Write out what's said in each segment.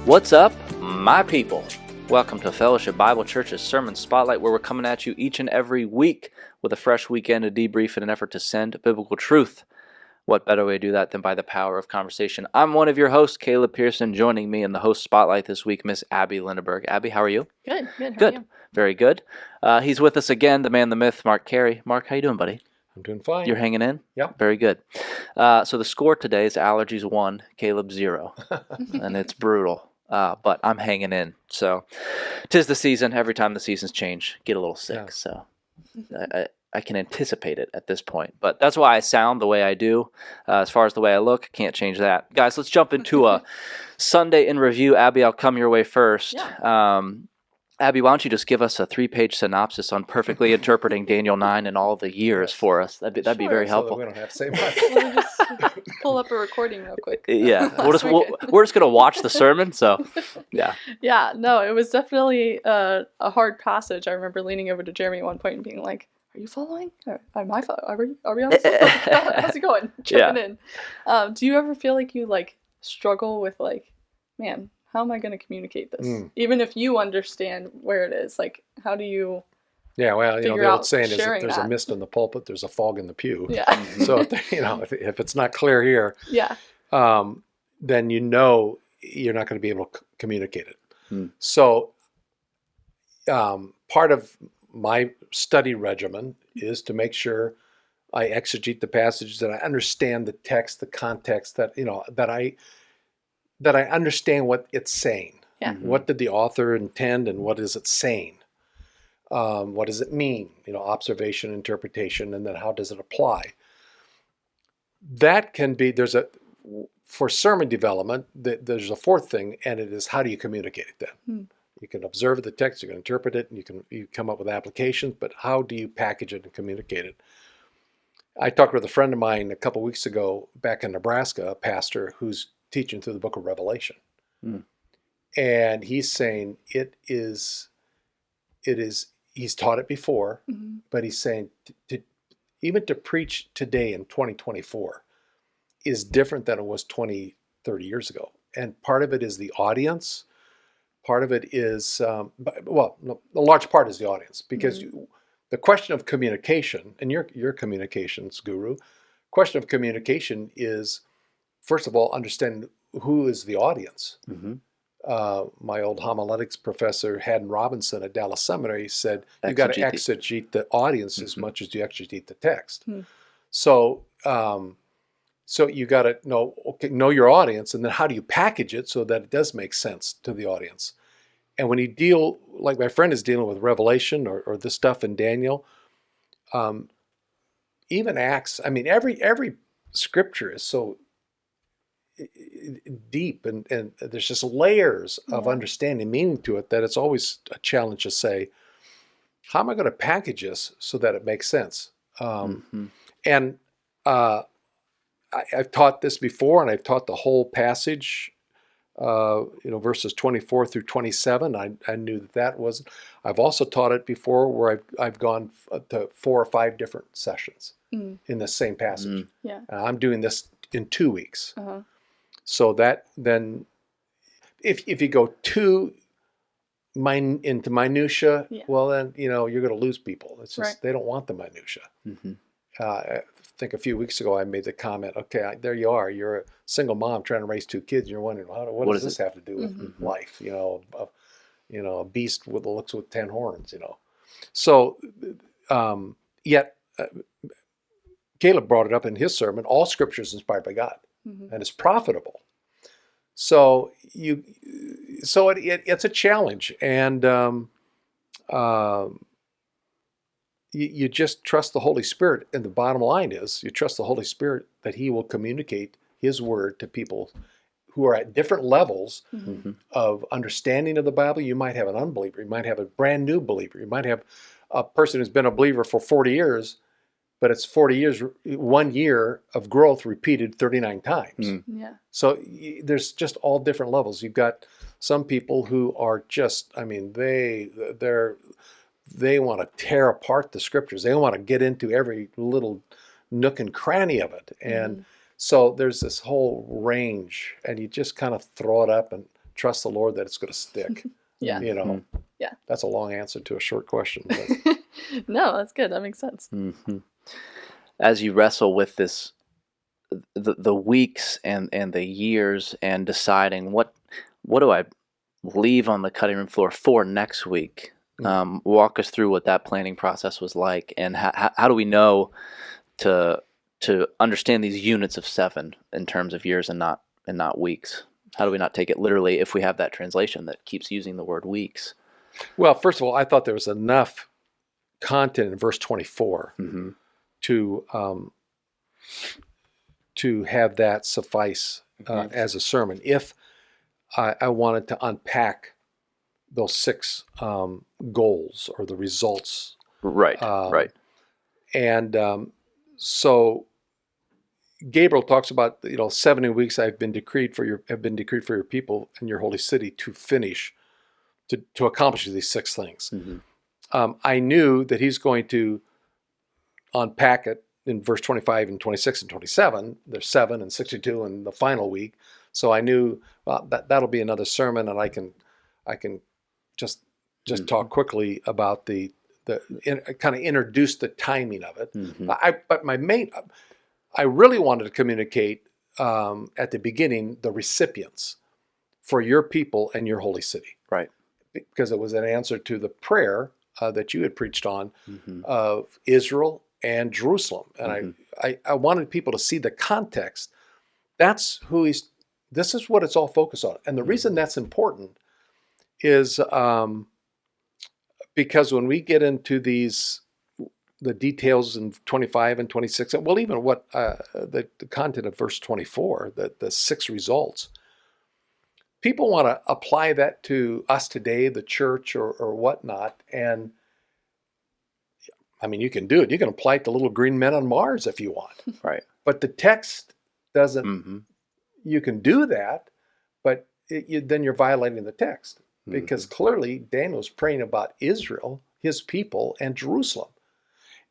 What's up, my people? Welcome to Fellowship Bible Church's Sermon Spotlight, where we're coming at you each and every week with a fresh weekend to debrief in an effort to send biblical truth. What better way to do that than by the power of conversation? I'm one of your hosts, Caleb Pearson. Joining me in the host spotlight this week, Miss Abby Lindeberg. Abby, how are you? Good. Good. How are you? Very good. He's with us again, the man, the myth, Mark Carey. Mark, how you doing, buddy? I'm doing fine. You're hanging in? Yep. Very good. So the score today is Allergies 1, Caleb 0, and it's brutal. But I'm hanging in. So 'tis the season. Every time the seasons change, get a little sick. Yeah. So I can anticipate it at this point. But that's why I sound the way I do. As far as the way I look, can't change that. Guys, let's jump into a Sunday in review. Abby, I'll come your way first. Yeah. Abby, why don't you just give us a 3-page synopsis on perfectly interpreting Daniel 9 and all the years for us? That'd be very So helpful. that we don't have to say much. Let me just pull up a recording real quick. Yeah, we're just gonna watch the sermon. So, yeah. Yeah, no, it was definitely a hard passage. I remember leaning over to Jeremy at one point and being like, "Are you following? Am I following? Are we on this? How's it going?" Checking in. Do you ever feel like you struggle with man, how am I going to communicate this? Even if you understand where it is, how do you? Yeah, well, the old saying is if there's that? a mist in the pulpit, there's a fog in the pew. Yeah. So if it's not clear here, Yeah. then you're not going to be able to communicate it. Hmm. So part of my study regimen is to make sure I exegete the passage, that I understand the text, the context, that I understand what it's saying. Yeah. What did the author intend, and what is it saying? What does it mean? Observation, interpretation, and then how does it apply? That can be, for sermon development, there's a fourth thing, and it is how do you communicate it then? You can observe the text, you can interpret it, and you come up with applications, but how do you package it and communicate it? I talked with a friend of mine a couple weeks ago back in Nebraska, a pastor who's teaching through the book of Revelation. And he's saying he's taught it before, but he's saying even to preach today in 2024 is different than it was 20, 30 years ago. And part of it is the audience. Part of it is, a large part is the audience, because the question of communication, and you're communications guru, question of communication is, first of all, understand who is the audience. My old homiletics professor, Haddon Robinson at Dallas Seminary, said you got to exegete the audience as much as you exegete the text. So you got to know your audience, and then how do you package it so that it does make sense to the audience. And when you deal, like my friend is dealing with Revelation or this stuff in Daniel, even Acts, every scripture is so deep, and there's just layers of understanding, meaning to it, that it's always a challenge to say, how am I going to package this so that it makes sense? And I've taught this before, and I've taught the whole passage, verses 24 through 27. I knew that wasn't. I've also taught it before where I've gone to 4 or 5 different sessions in the same passage. Yeah. I'm doing this in 2 weeks. So that then, if you go into minutia, well then you're going to lose people. It's just they don't want the minutia. I think a few weeks ago I made the comment, okay, there you are. You're a single mom trying to raise 2 kids, and you're wondering, what does this have to do with life? A beast with looks with 10 horns. So yet Caleb brought it up in his sermon. All Scripture is inspired by God, and it's profitable. So it's a challenge, and you just trust the Holy Spirit. And the bottom line is, you trust the Holy Spirit that He will communicate His word to people who are at different levels of understanding of the Bible. You might have an unbeliever. You might have a brand new believer. You might have a person who's been a believer for 40 years, but it's 40 years, 1 year of growth repeated 39 times. Yeah. So there's just all different levels. You've got some people who are just, they want to tear apart the Scriptures. They want to get into every little nook and cranny of it. And so there's this whole range, and you just kind of throw it up and trust the Lord that it's going to stick. Yeah. You know, Yeah. That's a long answer to a short question. But. No, that's good. That makes sense. Mm-hmm. As you wrestle with this, the weeks and the years, and deciding what do I leave on the cutting room floor for next week, walk us through what that planning process was like, and how do we know to understand these units of 7 in terms of years and not weeks? How do we not take it literally if we have that translation that keeps using the word weeks? Well, first of all, I thought there was enough content in verse 24 to have that suffice as a sermon. If I wanted to unpack those 6 goals or the results, right. And so Gabriel talks about 70 weeks have been decreed for your people and your holy city to finish, to accomplish these 6 things. I knew that he's going to unpack it in verse 25 and 26 and 27. There's 7 and 62 in the final week. So I knew that'll be another sermon, and I can just talk quickly about the kind of introduce the timing of it. I really wanted to communicate at the beginning the recipients for your people and your holy city. Right. Because it was an answer to the prayer that you had preached on of Israel and Jerusalem. And I wanted people to see the context. This is what it's all focused on. And the reason that's important is because when we get into the details in 25 and 26, well, even what the content of verse 24, the 6 results, people want to apply that to us today, the church or whatnot. And I mean, you can do it. You can apply it to little green men on Mars if you want. Right. But the text doesn't, you can do that, but then you're violating the text. Because clearly Daniel's praying about Israel, his people, and Jerusalem.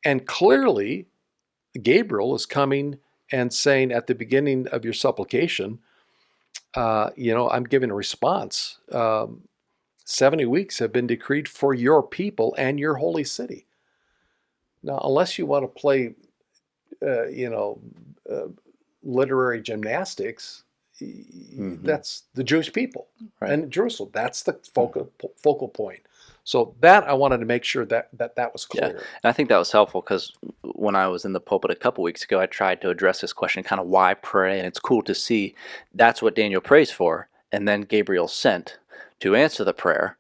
And clearly Gabriel is coming and saying at the beginning of your supplication, I'm giving a response. 70 weeks have been decreed for your people and your holy city. Now, unless you want to play, literary gymnastics, that's the Jewish people and Jerusalem. That's the focal point. So that I wanted to make sure that was clear. Yeah. And I think that was helpful because when I was in the pulpit a couple weeks ago, I tried to address this question, kind of why pray, and it's cool to see that's what Daniel prays for, and then Gabriel sent to answer the prayer.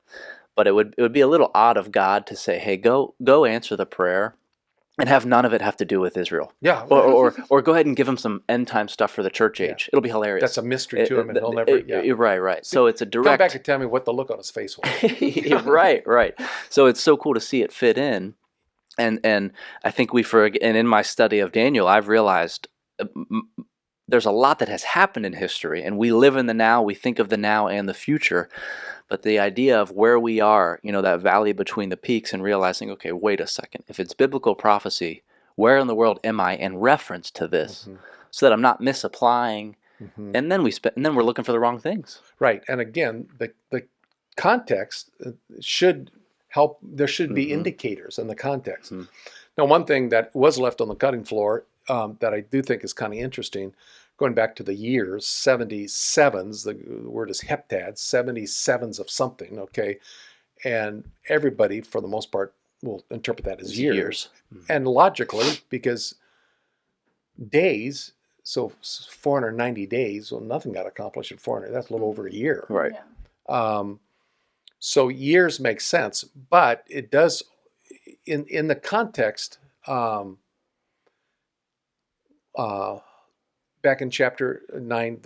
But it would be a little odd of God to say, hey, go answer the prayer, and have none of it have to do with Israel. Yeah. Or go ahead and give him some end time stuff for the church age. It'll be hilarious. That's a mystery to him, and he'll never. Right. So it's a direct. Come back and tell me what the look on his face was. Right. So it's so cool to see it fit in, and I think and in my study of Daniel, I've realized there's a lot that has happened in history, and we live in the now. We think of the now and the future. But the idea of where we are, that valley between the peaks, and realizing, okay, wait a second. If it's biblical prophecy, where in the world am I in reference to this? So that I'm not misapplying. And then we're looking for the wrong things. Right. And again, the context should help. There should be indicators in the context. Now, one thing that was left on the cutting floor that I do think is kind of interesting, going back to the years, 77s, the word is heptad, 77s of something, okay? And everybody, for the most part, will interpret that as years. And logically, because days, so 490 days, well, nothing got accomplished in 400. That's a little over a year. Right. Yeah. So years make sense, but it does, in the context, back in chapter 9,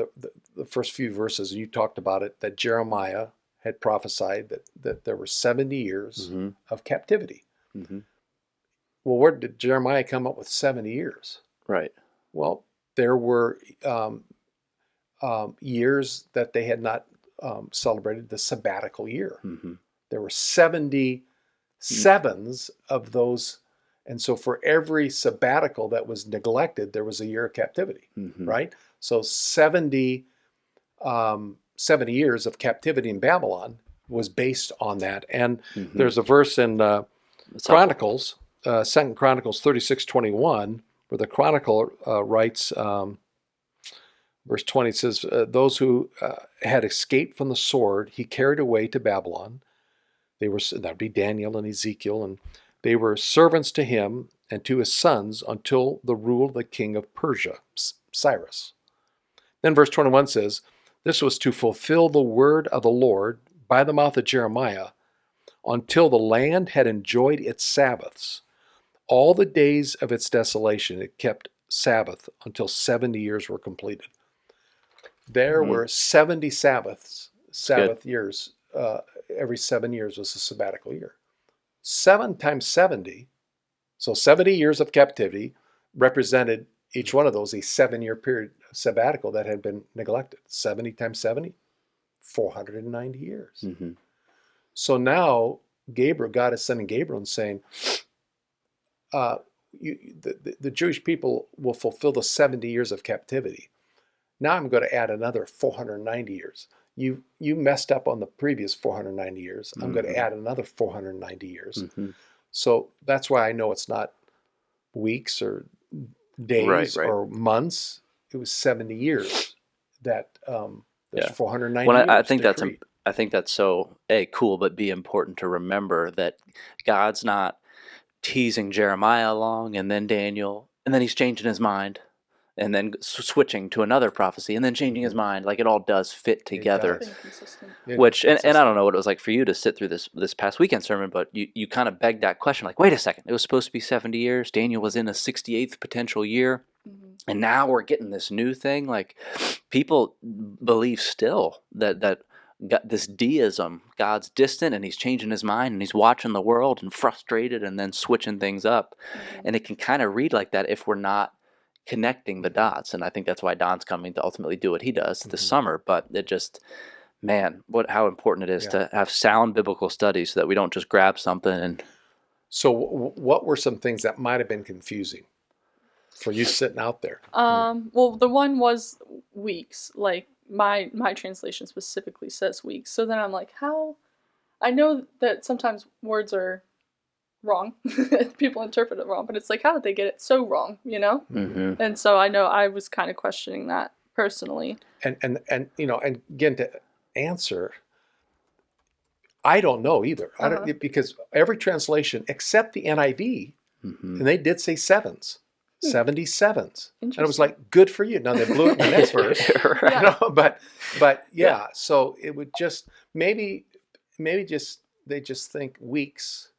the first few verses, you talked about it, that Jeremiah had prophesied that there were 70 years of captivity. Well, where did Jeremiah come up with 70 years? Right. Well, there were years that they had not celebrated the sabbatical year. There were 70 sevens of those. And so for every sabbatical that was neglected, there was a year of captivity, right? So 70 70 years of captivity in Babylon was based on that. And Mhm. there's a verse in That's helpful. Chronicles, 2 Chronicles 36:21, where the chronicler writes, verse 20 says, those who had escaped from the sword, he carried away to Babylon. That'd be Daniel and Ezekiel, and they were servants to him and to his sons until the rule of the king of Persia, Cyrus. Then verse 21 says, this was to fulfill the word of the Lord by the mouth of Jeremiah, until the land had enjoyed its Sabbaths. All the days of its desolation, it kept Sabbath until 70 years were completed. There were 70 Sabbath years. Every 7 years was a sabbatical year. 7 times 70, so 70 years of captivity represented each one of those a 7-year period sabbatical that had been neglected. 70 times 70, 490 years. Mm-hmm. So now God is sending Gabriel and saying, the Jewish people will fulfill the 70 years of captivity. Now I'm going to add another 490 years. You messed up on the previous 490 years. I'm going to add another 490 years. Mm-hmm. So that's why I know it's not weeks or days Right. or months. It was 70 years that there's 490 Well, years. I think that's so cool, but be important to remember that God's not teasing Jeremiah along and then Daniel, and then he's changing his mind, and then switching to another prophecy, and then changing his mind. Like, it all does fit together. does. Inconsistent. Which, and I don't know what it was like for you to sit through this past weekend sermon, but you kind of begged that question, like, wait a second, it was supposed to be 70 years. Daniel was in a 68th potential year. Mm-hmm. And now we're getting this new thing. Like, people believe still that this deism, God's distant and he's changing his mind and he's watching the world and frustrated and then switching things up. Mm-hmm. And it can kind of read like that if we're not connecting the dots. And I think that's why Don's coming to ultimately do what he does this summer. But it just, man, how important it is to have sound biblical studies so that we don't just grab something and... So what were some things that might have been confusing for you sitting out there? Well, the one was weeks. Like, my translation specifically says weeks. So then I'm like, how? I know that sometimes words are wrong. People interpret it wrong, but it's like, how did they get it so wrong, you know? Mm-hmm. And so I know I was kind of questioning that personally. And you know, and again, to answer, I don't know either. I don't, because every translation except the NIV, and they did say sevens. 77s. And it was like, good for you. Now they blew it in the next verse. Right. You know, but yeah, so it would just maybe just they just think weeks,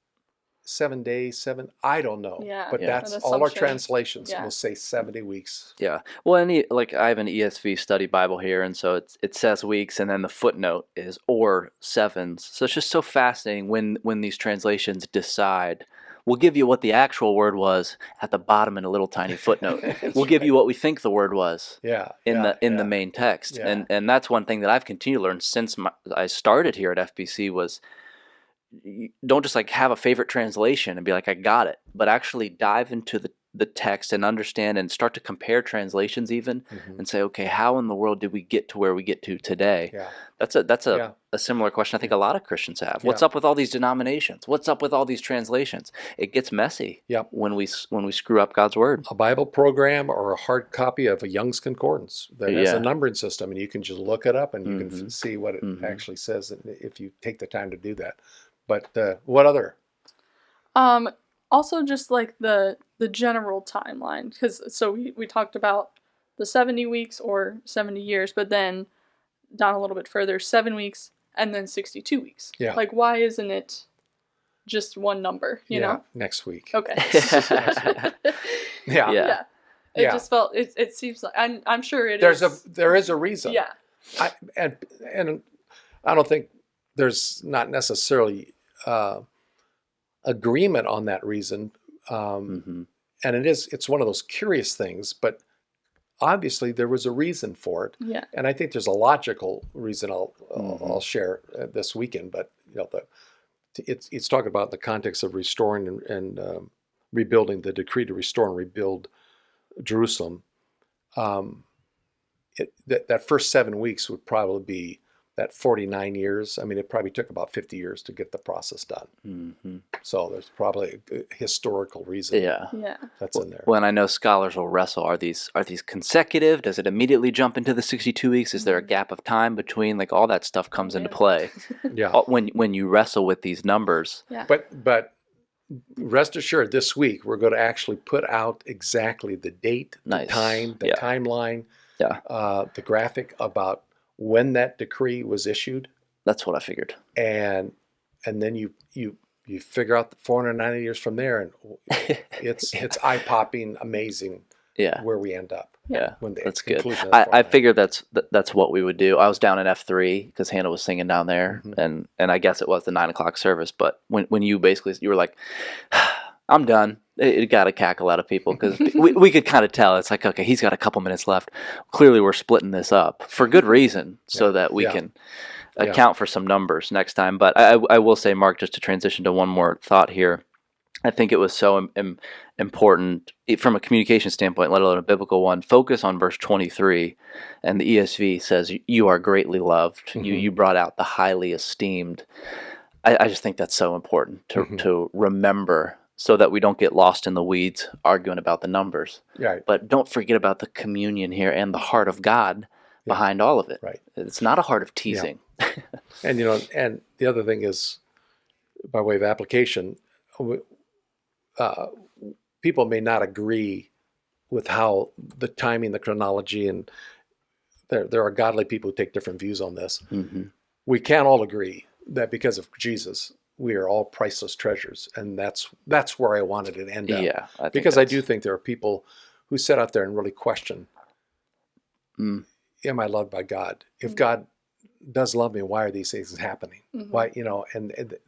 7 days, 7, I don't know. Yeah. But Yeah. that's An all our assumption. translations Yeah. will say 70 weeks. Yeah. Well, like, I have an ESV study Bible here, and so it says weeks, and then the footnote is or sevens. So it's just so fascinating when these translations decide. We'll give you what the actual word was at the bottom in a little tiny footnote. We'll give you what we think the word was in the main text. Yeah. And that's one thing that I've continued to learn since I started here at FBC was, don't just like have a favorite translation and be like, I got it, but actually dive into the text and understand and start to compare translations even and say, okay, how in the world did we get to where we get to today? Yeah. That's a similar question I think a lot of Christians have. What's up with all these denominations? What's up with all these translations? It gets messy when we screw up God's word. A Bible program or a hard copy of a Young's Concordance that has a numbering system, and you can just look it up and you can see what it actually says if you take the time to do that. But what other? Also, just like the general timeline, because so we talked about the 70 weeks or 70 years, but then down a little bit further, 7 weeks and then 62 weeks. Yeah. Like, why isn't it just one number? You know. Next week. Okay. Yeah. It just felt. It seems like I'm sure it there is a reason. Yeah. And I don't think there's not necessarily agreement on that reason. And it's one of those curious things, but obviously there was a reason for it. Yeah. And I think there's a logical reason I'll share this weekend, but you know, it's talking about the context of restoring and rebuilding, the decree to restore and rebuild Jerusalem. That first 7 weeks would probably be that 49 years, I mean, it probably took about 50 years to get the process done. Mm-hmm. So there's probably a historical reason Yeah. that's in there. Well, and I know scholars will wrestle. Are these consecutive? Does it immediately jump into the 62 weeks? Is there a gap of time between? Like all that stuff comes into play Yeah. when you wrestle with these numbers. Yeah. But rest assured, this week we're going to actually put out exactly the date, Nice. the time, the timeline, the graphic about when that decree was issued, That's what I figured. and then you figure out the 490 years from there, and it's eye-popping, amazing Yeah. where we end up. Yeah, When the that's good. conclusion of I 490. figured that's what we would do. I was down in F3 because Hannah was singing down there, Mhm. and I guess it was the 9 o'clock service. But when you were like, I'm done. It got a cackle out of people because we could kind of tell. It's like, okay, he's got a couple minutes left. Clearly, we're splitting this up for good reason so that we can account for some numbers next time. But I will say, Mark, just to transition to one more thought here, I think it was so important from a communication standpoint, let alone a biblical one. Focus on verse 23, and the ESV says, "You are greatly loved." Mhm. You brought out the highly esteemed. I just think that's so important to remember, so that we don't get lost in the weeds arguing about the numbers. Right. But don't forget about the communion here and the heart of God behind all of it. Right. It's not a heart of teasing. And and the other thing is, by way of application, people may not agree with how the timing, the chronology, and there are godly people who take different views on this. Mm-hmm. We can't all agree that because of Jesus, we are all priceless treasures, and that's where I wanted it to end up. Yeah, Because I do think there are people who sit out there and really question, Mm. am I loved by God? If God does love me, why are these things happening? Mhm. Why, and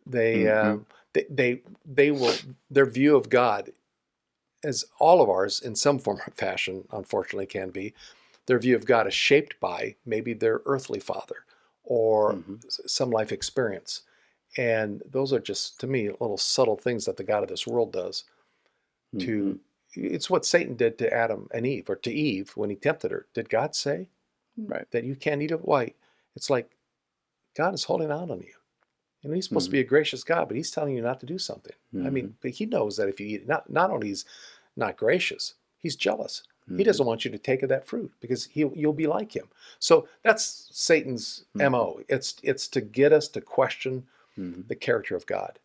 they will, their view of God, as all of ours in some form or fashion, unfortunately can be, their view of God is shaped by maybe their earthly father or some life experience. And those are just, to me, little subtle things that the God of this world does to, it's what Satan did to Adam and Eve, or to Eve when he tempted her. Did God say that you can't eat of? Why? It's like God is holding out on you. And he's supposed to be a gracious God, but he's telling you not to do something. I mean, but he knows that if you eat it, not only he's not gracious, he's jealous. He doesn't want you to take of that fruit because you'll be like him. So that's Satan's MO. It's to get us to question the character of God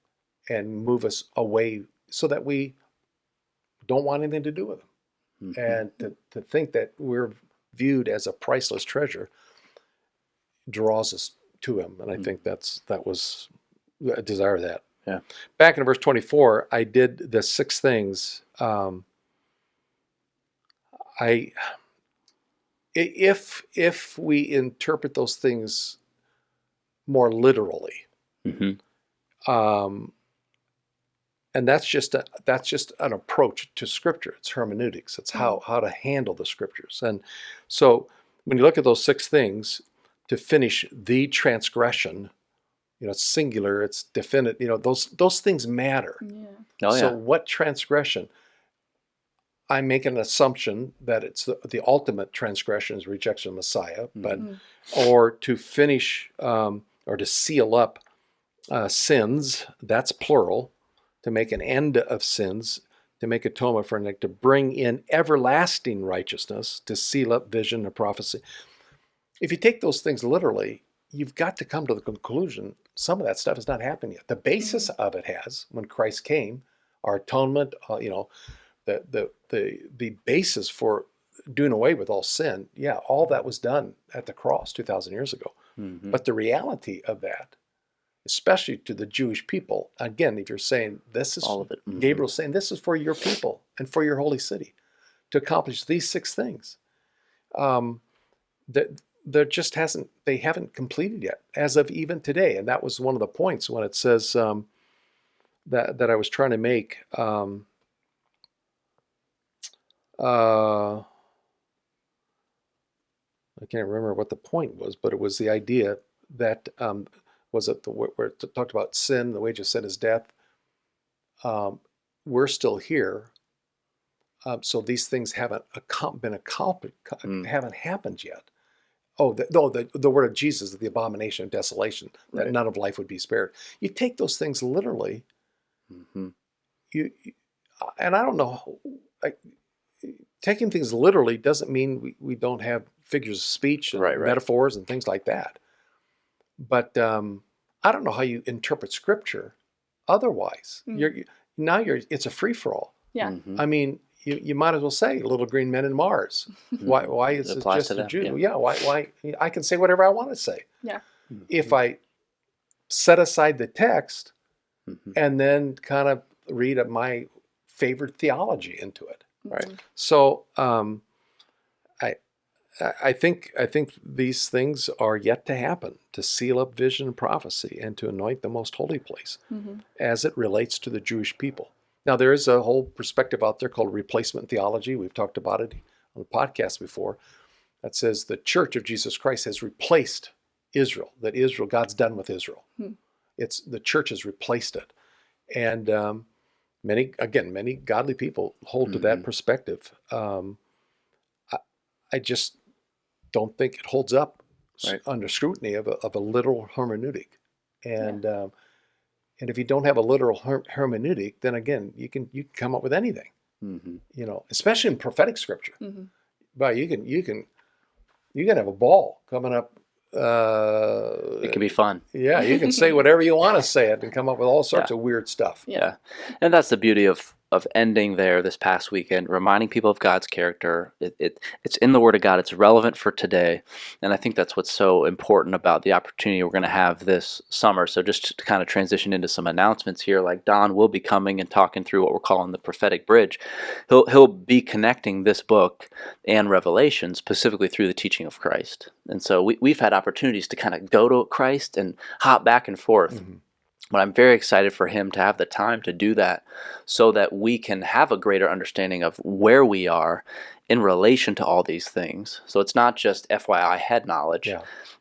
and move us away so that we don't want anything to do with him. And to think that we're viewed as a priceless treasure draws us to him. And I think that was a desire of that. Yeah. Back in verse 24, I did the 6 things. If we interpret those things more literally, and that's just an approach to Scripture. It's hermeneutics. It's how to handle the Scriptures. And so when you look at those 6 things, to finish the transgression, it's singular, it's definite. Those things matter. Yeah. Oh, yeah. So what transgression? I make an assumption that it's the ultimate transgression is rejection of Messiah, but or to finish or to seal up sins. That's plural. To make an end of sins, to make atonement for to bring in everlasting righteousness, to seal up vision and prophecy. If you take those things literally, you've got to come to the conclusion some of that stuff has not happened yet. The basis of it has, when Christ came, our atonement, the basis for doing away with all sin, all that was done at the cross 2,000 years ago. But the reality of that, especially to the Jewish people, again, if you're saying this is all of it, Gabriel's saying this is for your people and for your holy city to accomplish these 6 things. There just they haven't completed yet as of even today. And that was one of the points when it says that I was trying to make. I can't remember what the point was, but it was the idea that was it where it talked about sin, the wage of sin is death. We're still here, so these things haven't been accomplished, haven't happened yet. the word of Jesus, the abomination of desolation, that Right. none of life would be spared. You take those things literally, Mm-hmm. and I don't know, taking things literally doesn't mean we don't have figures of speech and Right. metaphors and things like that. But I don't know how you interpret Scripture otherwise. Mm. It's a free for all. Yeah. Mm-hmm. I mean, you might as well say Little Green Men in Mars. Why is It it applies just to a them, Jew? yeah. Yeah, why I can say whatever I want to say. Yeah. If I set aside the text Mm-hmm. and then kind of read my favorite theology into it. Right. Mhm. So I think these things are yet to happen, to seal up vision and prophecy and to anoint the most holy place Mhm. as it relates to the Jewish people. Now, there is a whole perspective out there called replacement theology. We've talked about it on the podcast before. That says the Church of Jesus Christ has replaced Israel, that Israel, God's done with Israel. Hmm. The church has replaced it. And many godly people hold to that Mhm. perspective. I just don't think it holds up Right. under scrutiny of a literal hermeneutic. And if you don't have a literal hermeneutic, then again, you can come up with anything. Mm-hmm. Especially in prophetic scripture. Mhm. But you can have a ball coming up. It can be fun. Yeah, you can say whatever you want to say it and come up with all sorts of weird stuff. Yeah. And that's the beauty of ending there this past weekend, reminding people of God's character. It's in the Word of God. It's relevant for today. And I think that's what's so important about the opportunity we're going to have this summer. So just to kind of transition into some announcements here, like Don will be coming and talking through what we're calling the prophetic bridge. He'll be connecting this book and Revelation specifically through the teaching of Christ. And so we've had opportunities to kind of go to Christ and hop back and forth. Mm-hmm. But I'm very excited for him to have the time to do that so that we can have a greater understanding of where we are in relation to all these things. So it's not just FYI head knowledge,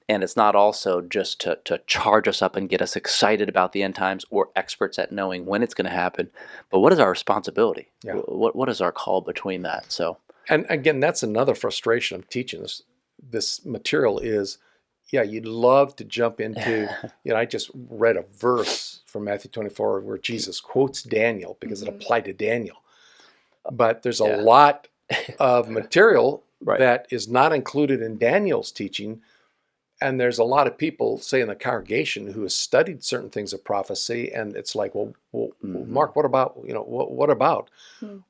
and it's not also just to charge us up and get us excited about the end times or experts at knowing when it's going to happen, but what is our responsibility? Yeah. What is our call between that? So, and again, that's another frustration of teaching this material is, you'd love to jump into, I just read a verse from Matthew 24 where Jesus quotes Daniel because it applied to Daniel. But there's a lot of material that is not included in Daniel's teaching. And there's a lot of people, say in the congregation, who has studied certain things of prophecy, and it's like, well, Mark, what about, what about?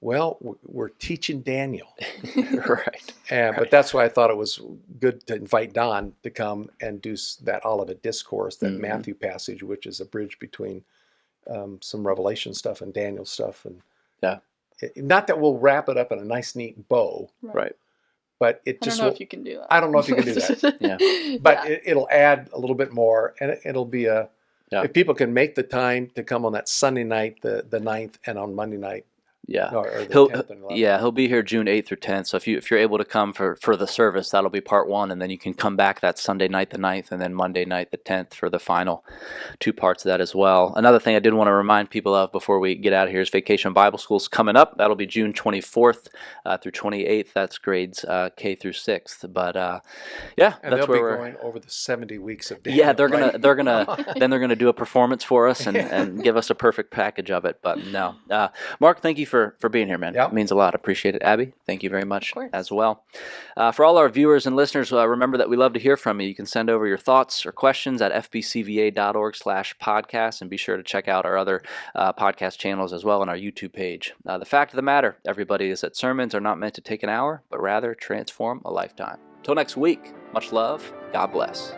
Well, we're teaching Daniel. Right. But that's why I thought it was good to invite Don to come and do that Olivet Discourse, that Matthew passage, which is a bridge between some Revelation stuff and Daniel stuff. And not that we'll wrap it up in a nice, neat bow. Right. But I don't know if you can do that. I don't know if you can do that. But it'll add a little bit more, and it'll be if people can make the time to come on that Sunday night, the 9th, and on Monday night. Yeah, or the 10th and 11th. He'll be here June 8th through 10th. So if you're able to come for the service, that'll be part one, and then you can come back that Sunday night the 9th, and then Monday night the 10th for the final 2 parts of that as well. Another thing I did want to remind people of before we get out of here is Vacation Bible School's coming up. That'll be June 24th through 28th. That's grades K through 6th. But and that's they'll where be we're going over the 70 weeks of Daniel. Yeah, they're gonna do a performance for us and give us a perfect package of it. But no, Mark, thank you for being here, man. Yep. It means a lot. Appreciate it. Abby, thank you very much course. as well. For all our viewers and listeners, remember that we love to hear from you. You can send over your thoughts or questions at fbcva.org/podcast, and be sure to check out our other podcast channels as well on our YouTube page. The fact of the matter, everybody, is that sermons are not meant to take an hour, but rather transform a lifetime. Till next week, much love. God bless.